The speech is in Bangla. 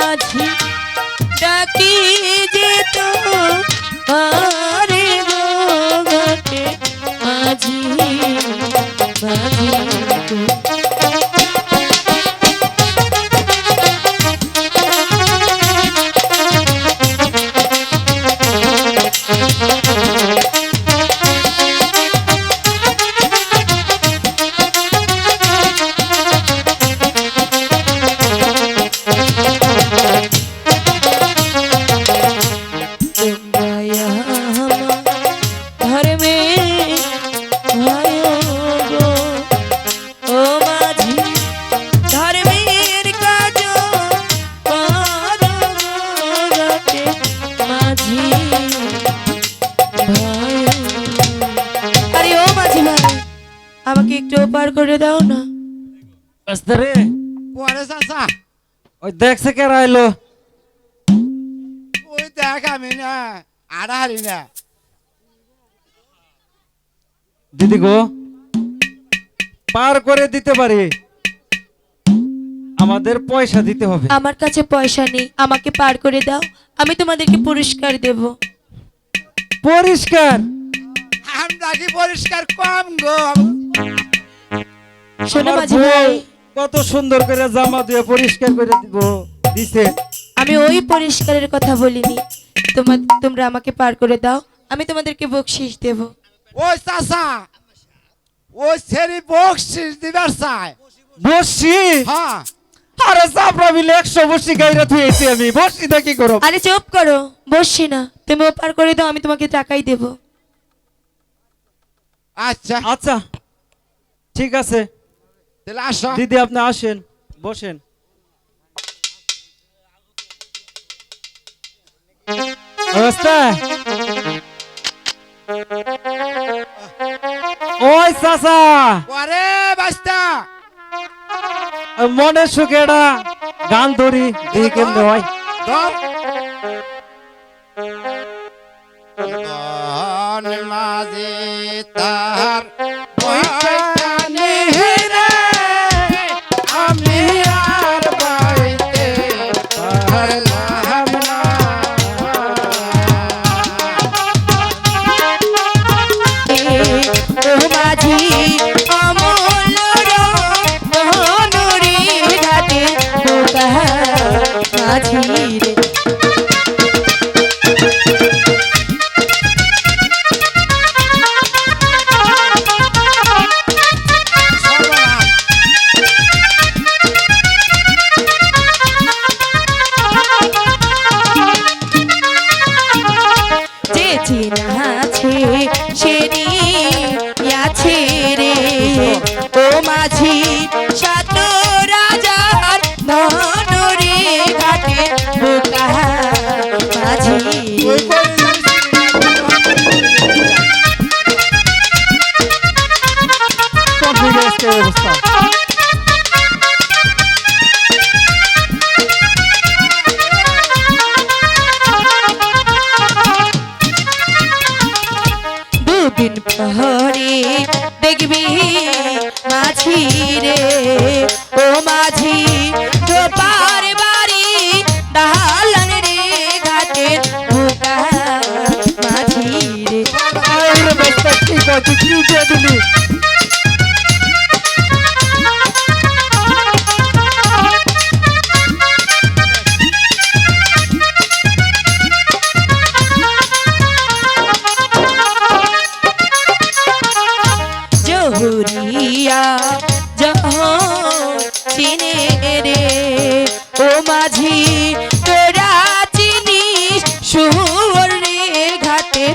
মাঝি ডাকি যে তো আরে গো ঘাটে মাঝি মাঝি গো। আমাকে একটু পার করে দাও না। আস্তারে পরে চাচা ওই দেখছে কে রাইলো ওই দেখ আমি না আড়াহারি না দিদি গো পার করে দিতে পারি, আমাদের পয়সা দিতে হবে। আমার কাছে পয়সা নেই, আমাকে পার করে দাও, আমি তোমাদেরকে পুরস্কার দেব। পরিষ্কার আমরা কি পরিষ্কার কম গো? শোনো আমার মাঝি বউ ভাই, কত সুন্দর করে জামা দিয়ে পরিষ্কার করে দিব দিছে। আমি ওই পরিষ্কারের কথা বলিনি। তোমরা আমাকে পার করে দাও, আমি তোমাদেরকে বকশিশ দেব। ওই চাচা ওই ছেড়ি বকশিস দিবার চাই। বসছি হ্যাঁ আরে চাপড়া মিলে 100 বসি গাইরা থুয়েছি আমি, বসছি না কি করব? আরে চুপ করো, বসছি না, তুমি ও পার করে দাও, আমি তোমাকে টাকাই দেব। আচ্ছা আচ্ছা ঠিক আছে তাহলে আসো। দিদি আপনি আসেন বসেন। অবস্থা ওই চাচা পরে বাস্তা মনে সুখেটা গান ধরি দিই কেমনে হয়। ধর বন মাঝে তার বৈঠানে রে আমি আর বাইতে পারলাম না। ও মাঝি অমূল্য রতনরে ঘাটে বোকা মাঝি রে। যে চিনা আছে সে আছে রে ও মাঝি সাত রাজার ধন রে ঘাটে বোকা মাঝি ওই করে সব দিকে আজকে এই অবস্থা। দুদিন পরে দেখবি মাঝি রে ও মাঝি তোপার বাড়ি দালান রে ঘাটে বোকা মাঝি রে। আরে বাচ্চা কি কয় তুই কি দিয়ে দিলি? জহুরিয়া চিনে রে ও মাঝি তোরা চিনিস সুর রে ঘাটে